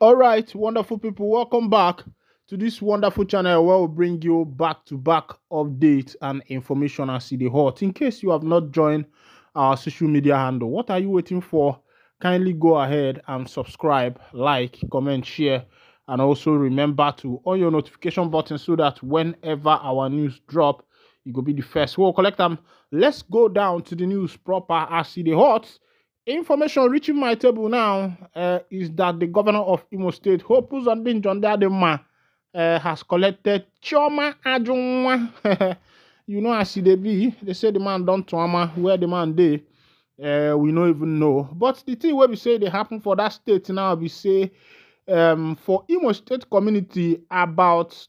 All right, wonderful people, welcome back to this wonderful channel where we bring you back-to-back updates and information as the hot. In case you have not joined our social media handle, what are you waiting for? Kindly go ahead and subscribe, like, comment, share, and also remember to on your notification button so that whenever our news drop, you will be the first. We'll collect them. Let's go down to the news proper as the hot. Information reaching my table now is that the governor of Imo State, Hope Uzodinma, has collected Choma Ajunwa. You know, as they be, they say the man don't trauma where the man dey. We don't even know. But the thing where we say they happen for that state now, we say for Imo State community, about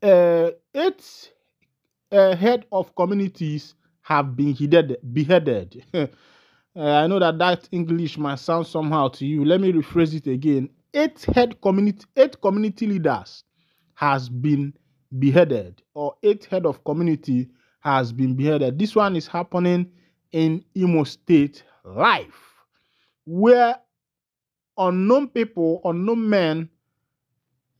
8 head of communities have been beheaded. I know that English might sound somehow to you. Let me rephrase it again. 8 community leaders has been beheaded, or 8 head of community has been beheaded. This one is happening in Imo State live, where unknown people, unknown men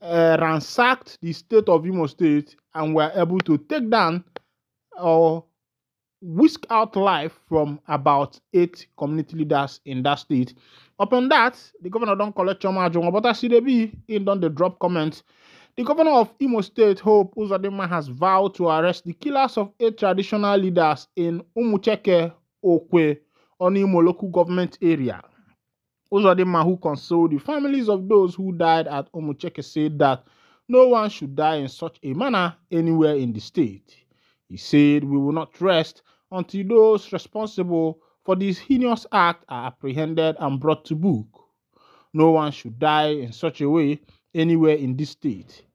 ransacked the state of Imo State and were able to take down or whisk out life from about 8 community leaders in that state. Upon that, the governor don't collect Choma Ajunwa, but as CDB in done the drop comments. The governor of Imo State, Hope Uzodinma, has vowed to arrest the killers of 8 traditional leaders in Umucheke, Okwe, on Imo local government area. Uzodinma, who consoled the families of those who died at Umucheke, said that no one should die in such a manner anywhere in the state. He said, "We will not rest until those responsible for this heinous act are apprehended and brought to book. No one should die in such a way anywhere in this state.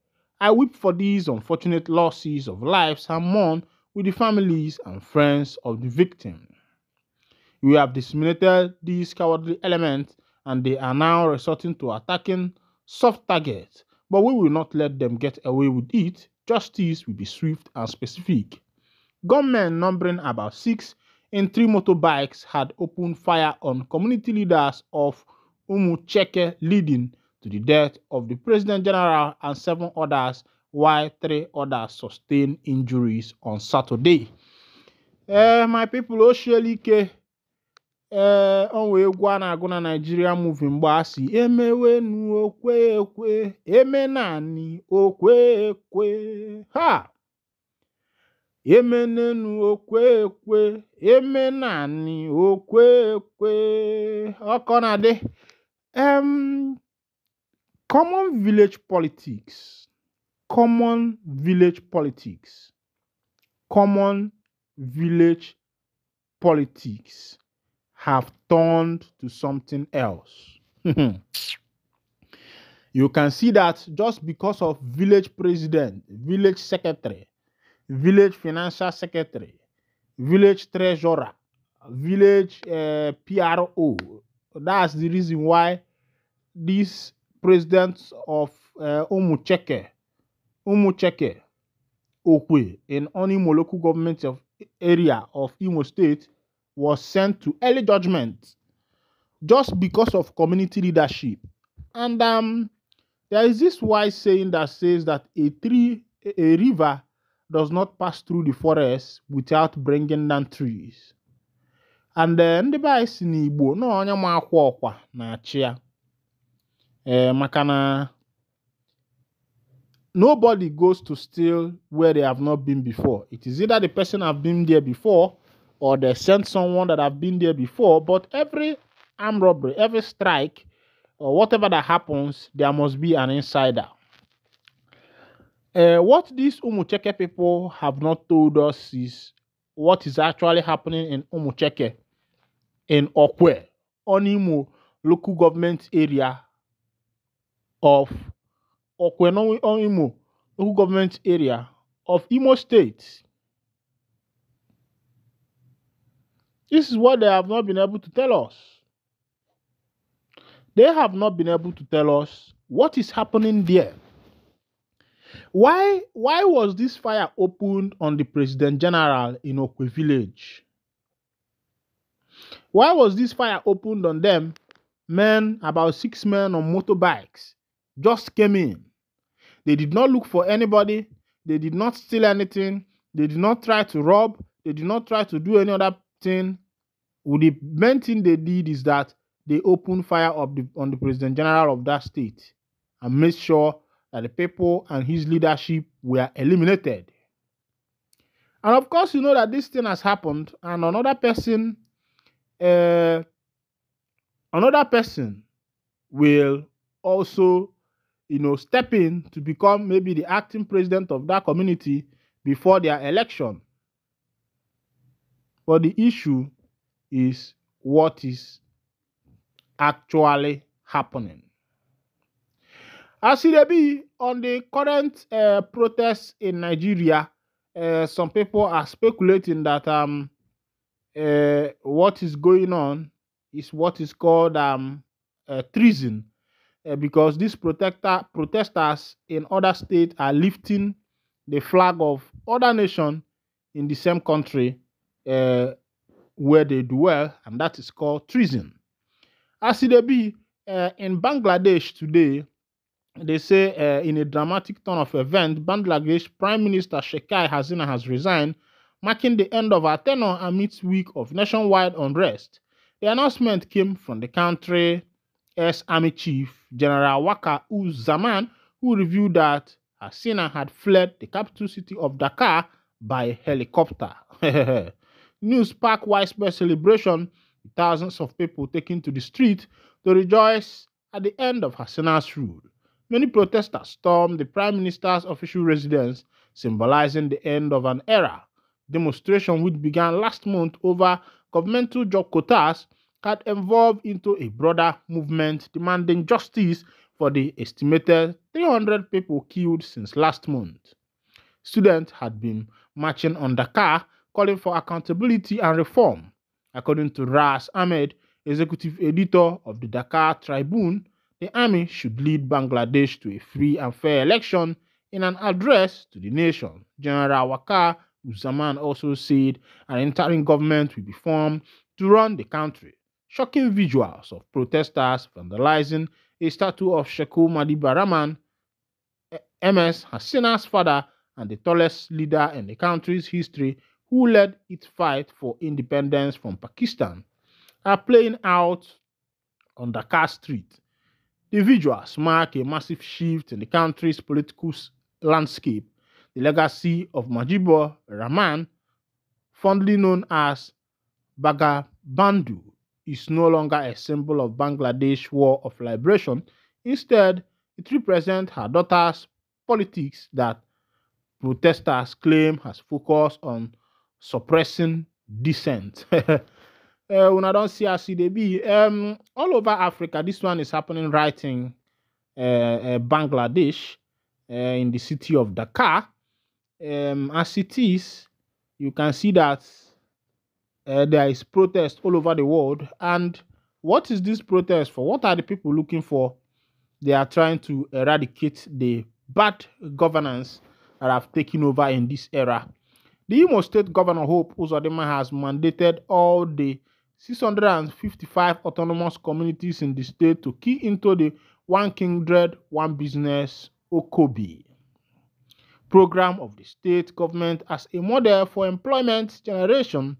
I weep for these unfortunate losses of lives and mourn with the families and friends of the victim. We have disseminated these cowardly elements and they are now resorting to attacking soft targets, but we will not let them get away with it. Justice will be swift and specific." Gunmen numbering about 6 in 3 motorbikes had opened fire on community leaders of Umucheke, leading to the death of the President General and 7 others, while 3 others sustained injuries on Saturday. My people, Oshielike, onwe egwu a na-agụ na Nigeria movie mgbe asị emewenu okwe ekwe, emenani okwe ekwe, ha! Emenenu okwe ekwe, emenani okwe ekwe. Okonade. Common village politics. Common village politics. Common village politics have turned to something else. You can see that just because of village president, village secretary, village financial secretary, village treasurer, village PRO. That's the reason why this president of Umucheke, Okwe, in Onimo local government of area of Imo State, was sent to early judgment just because of community leadership. And there is this wise saying that says that a river does not pass through the forest without bringing down trees. And ndị be anyị si n'Igbo na onye ma akwa ọkwa na-achị ya. Maka na nobody goes to steal where they have not been before. It is either the person have been there before or they sent someone that have been there before. But every armed robbery, every strike, or whatever that happens, there must be an insider. What these Umucheke people have not told us is what is actually happening in Umucheke, in Okwe, Onimo local government area of Okwe, Onimo local government area of Imo State. This is what they have not been able to tell us. They have not been able to tell us what is happening there. Why was this fire opened on the President General in Okwe village? Why was this fire opened on them Men, about 6 men on motorbikes, just came in. They did not look for anybody. They did not steal anything. They did not try to rob. They did not try to do any other thing. The main thing they did is that they opened fire on the President General of that state and made sure that the people and his leadership were eliminated. And of course, you know that this thing has happened, and uh, another person will also, step in to become maybe the acting president of that community before their election. But the issue is what is actually happening. As it be on the current protests in Nigeria, some people are speculating that what is going on is what is called treason, because these protesters in other states are lifting the flag of other nation in the same country where they dwell, and that is called treason. As it be in Bangladesh today, they say in a dramatic turn of events, Bangladesh Prime Minister Sheikh Hasina has resigned, marking the end of her tenure amidst week of nationwide unrest. The announcement came from the country's Army Chief General Waka Uz Zaman, who revealed that Hasina had fled the capital city of Dhaka by helicopter. News sparked widespread celebration, with thousands of people taking to the street to rejoice at the end of Hasina's rule. Many protesters stormed the Prime Minister's official residence, symbolizing the end of an era. Demonstration, which began last month over governmental job quotas, had evolved into a broader movement demanding justice for the estimated 300 people killed since last month. Students had been marching on Dhaka, calling for accountability and reform. According to Ras Ahmed, executive editor of the Dhaka Tribune, the army should lead Bangladesh to a free and fair election. In an address to the nation, General Waka Uzzaman also said an interim government will be formed to run the country. Shocking visuals of protesters vandalizing a statue of Sheikh Madiba Rahman, MS Hasina's father and the tallest leader in the country's history, who led its fight for independence from Pakistan, are playing out on Dhaka street. The visuals mark a massive shift in the country's political landscape. The legacy of Mujibur Rahman, fondly known as Bangabandhu, is no longer a symbol of Bangladesh war of liberation. Instead, it represents her daughter's politics that protesters claim has focused on suppressing dissent. When I don't see as they be all over Africa, this one is happening right in Bangladesh, in the city of Dhaka. As it is, you can see that there is protest all over the world. And what is this protest for? What are the people looking for? They are trying to eradicate the bad governance that have taken over in this era. The Imo State Governor Hope Uzodinma has mandated all the 655 autonomous communities in the state to key into the One Kindred, One Business OKOBI program of the state government as a model for employment generation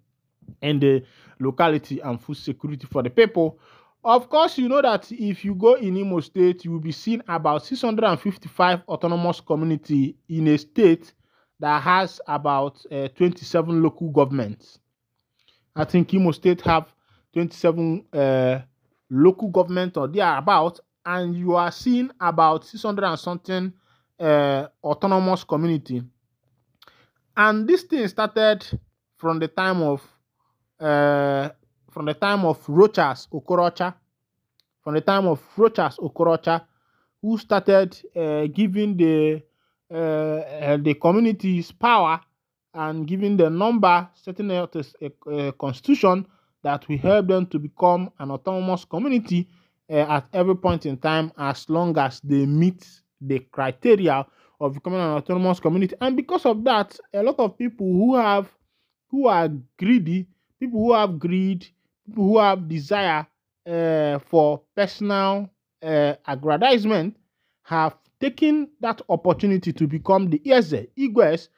in the locality and food security for the people. Of course, you know that if you go in Imo State, you will be seeing about 655 autonomous community in a state that has about 27 local governments. I think Imo State have 27 local government or thereabout, and you are seeing about 600 and something autonomous community. And this thing started from the time of Rochas Okorocha, who started giving the communities power and giving the number, setting out a constitution that will help them to become an autonomous community at every point in time, as long as they meet the criteria of becoming an autonomous community. And because of that, a lot of people who are greedy, people who have greed, people who have desire for personal aggrandizement have taken that opportunity to become the Igwes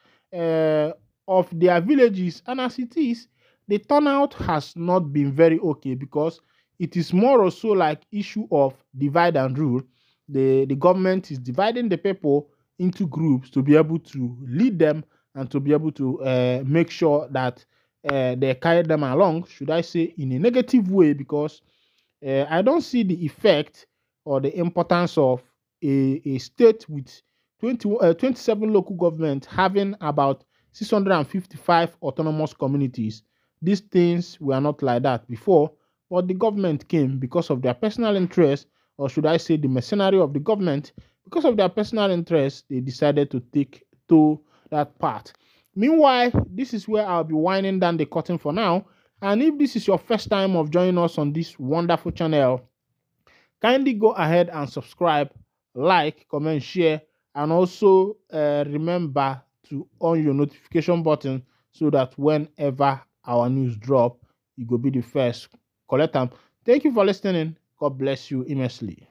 of their villages. And as it is, the turnout has not been very okay because it is more or so like issue of divide and rule. The government is dividing the people into groups to be able to lead them and to be able to make sure that they carry them along, should I say, in a negative way, because I don't see the effect or the importance of a state with 27 local governments having about 655 autonomous communities. These things were not like that before, but the government came because of their personal interest, or should I say, the mercenary of the government. Because of their personal interest, they decided to take to that part. Meanwhile, this is where I'll be winding down the curtain for now. And if this is your first time of joining us on this wonderful channel, kindly go ahead and subscribe, like, comment, share, and also remember to on your notification button so that whenever our news drop, you go be the first. Collect them. Thank you for listening. God bless you immensely.